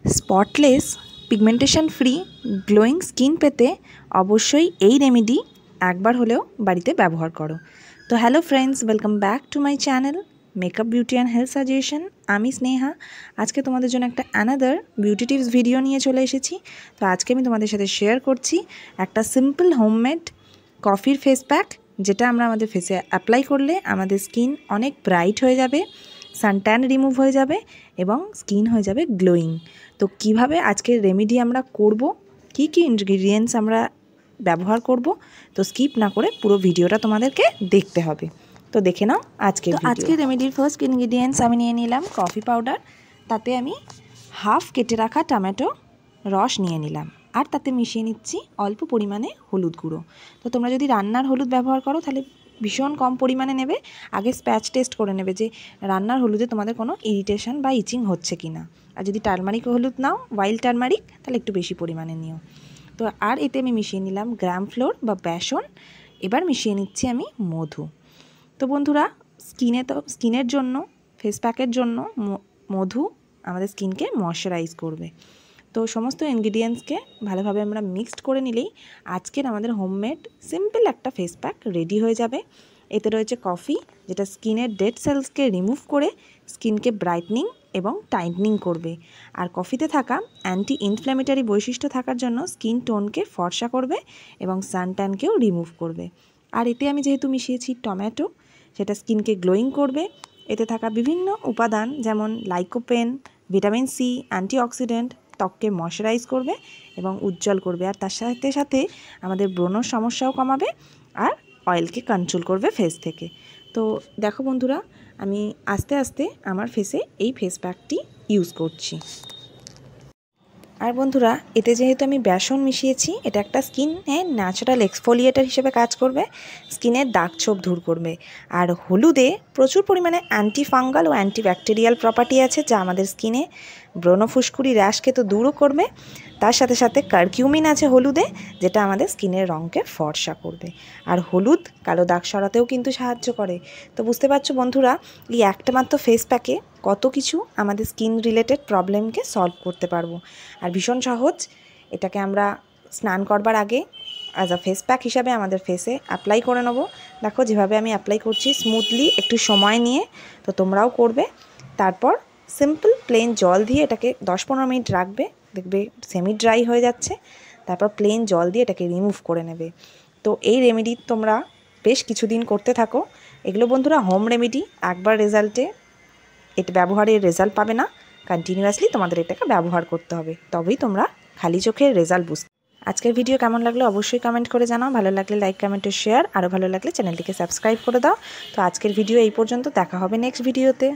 Spotless pigmentation free glowing skin পেতে অবশ্যই এই রেমেডি একবার হলেও বাড়িতে ব্যবহার করো। তো hello friends, welcome back to my channel makeup beauty and health suggestion. আমি স্নেহা। আজকে তোমাদের জন্য একটা অ্যানাদার বিউটি টিপস ভিডিও নিয়ে চলে এসেছি। তো আজকে আমি তোমাদের সাথে শেয়ার করছি একটা সিম্পল হোমমেড কফির ফেস প্যাক, যেটা আমরা আমাদের ফেসে অ্যাপ্লাই করলে আমাদের স্কিন অনেক ব্রাইট হয়ে যাবে, সানট্যান রিমুভ হয়ে যাবে এবং স্কিন হয়ে যাবে গ্লোয়িং। তো কিভাবে আজকের রেমেডি আমরা করব, কি কি ইনগ্রিডিয়েন্টস আমরা ব্যবহার করব, তো স্কিপ না করে পুরো ভিডিওটা তোমাদেরকে দেখতে হবে। তো দেখে নাও আজকের রেমেডির ফার্স্ট ইনগ্রিডিয়েন্টস আমি নিয়ে নিলাম কফি পাউডার। তাতে আমি হাফ কেটে রাখা টমেটো রস নিয়ে নিলাম, আর তাতে মিশিয়ে নিচ্ছি অল্প পরিমাণে হলুদ গুঁড়ো। তো তোমরা যদি রান্নার হলুদ ব্যবহার করো তাহলে ভীষণ কম পরিমাণে নেবে। আগে স্প্যাচ টেস্ট করে নেবে যে রান্নার হলুদে তোমাদের কোনো ইরিটেশন বা ইচিং হচ্ছে কি না। আর যদি টারমারিক হলুদ নাও, ওয়াইল্ড টারমারিক, তাহলে একটু বেশি পরিমাণে নিও। তো আর এতে আমি মিশিয়ে নিলাম গ্রাম ফ্লোর বা বেসন। এবার মিশিয়ে নিচ্ছি আমি মধু। তো বন্ধুরা, স্কিনের জন্য, ফেস প্যাকের জন্য মধু আমাদের স্কিনকে ময়শ্চারাইজ করবে। তো সমস্ত ইনগ্রিডিয়েন্টসকে ভালোভাবে আমরা মিক্সড করে নিলেই আজকের আমাদের হোমমেড সিম্পল একটা ফেস প্যাক রেডি হয়ে যাবে। এতে রয়েছে কফি, যেটা স্কিনের ডেড সেলসকে রিমুভ করে স্কিনকে ব্রাইটনিং এবং টাইটনিং করবে। আর কফিতে থাকা অ্যান্টি ইনফ্ল্যামেটারি বৈশিষ্ট্য থাকার জন্য স্কিন টোনকে ফর্সা করবে এবং সানট্যানকেও রিমুভ করবে। আর এতে আমি যেহেতু মিশিয়েছি টমেটো, সেটা স্কিনকে গ্লোয়িং করবে। এতে থাকা বিভিন্ন উপাদান যেমন লাইকোপেন, ভিটামিন সি, অ্যান্টিঅক্সিডেন্ট ত্বককে ময়শ্চারাইজ করবে এবং উজ্জ্বল করবে। আর তার সাথে সাথে আমাদের ব্রণর সমস্যাও কমাবে আর অয়েলকে কন্ট্রোল করবে ফেস থেকে। তো দেখো বন্ধুরা, আমি আস্তে আস্তে আমার ফেসে এই ফেস প্যাকটি ইউজ করছি। আর বন্ধুরা, এতে যেহেতু আমি বেসন মিশিয়েছি, এটা একটা স্কিনে ন্যাচারাল এক্সফোলিয়েটার হিসেবে কাজ করবে, স্কিনের দাগ ছোপ দূর করবে। আর হলুদে প্রচুর পরিমাণে অ্যান্টি ফাঙ্গাল ও অ্যান্টিব্যাকটেরিয়াল প্রপার্টি আছে, যা আমাদের স্কিনে ব্রণ, ফুসকুড়ি, র্যাশকে তো দূরও করবে। তার সাথে সাথে কারকিউমিন আছে হলুদে, যেটা আমাদের স্কিনের রঙকে ফর্সা করবে। আর হলুদ কালো দাগ সরাতেও কিন্তু সাহায্য করে। তো বুঝতে পারছো বন্ধুরা, এই একটা মাত্র ফেস প্যাকে কত কিছু আমাদের স্কিন রিলেটেড প্রবলেমকে সলভ করতে পারবো। আর ভীষণ সহজ। এটাকে আমরা স্নান করবার আগে অ্যাজ আ ফেস প্যাক হিসাবে আমাদের ফেসে অ্যাপ্লাই করে নেবো। দেখো যেভাবে আমি অ্যাপ্লাই করছি স্মুথলি, একটু সময় নিয়ে, তো তোমরাও করবে। তারপর সিম্পল প্লেন জল দিয়ে এটাকে 10-15 মিনিট রাখবে, দেখবে সেমি ড্রাই হয়ে যাচ্ছে। তারপর প্লেন জল দিয়ে এটাকে রিমুভ করে নেবে। তো এই রেমেডি তোমরা বেশ কিছুদিন করতে থাকো। এগুলো বন্ধুরা হোম রেমেডি, একবার এটা ব্যবহারের রেজাল্ট পাবে না, কন্টিনিউয়াসলি তোমাদের এটাকে ব্যবহার করতে হবে, তবেই তোমরা খালি চোখের রেজাল্ট বুঝতে। আজকের ভিডিও কেমন লাগলো অবশ্যই কমেন্ট করে জানাও। ভালো লাগলে লাইক, কমেন্ট ও শেয়ার। আরও ভালো লাগলে চ্যানেলটিকে সাবস্ক্রাইব করে দাও। তো আজকের ভিডিও এই পর্যন্ত, দেখা হবে নেক্সট ভিডিওতে।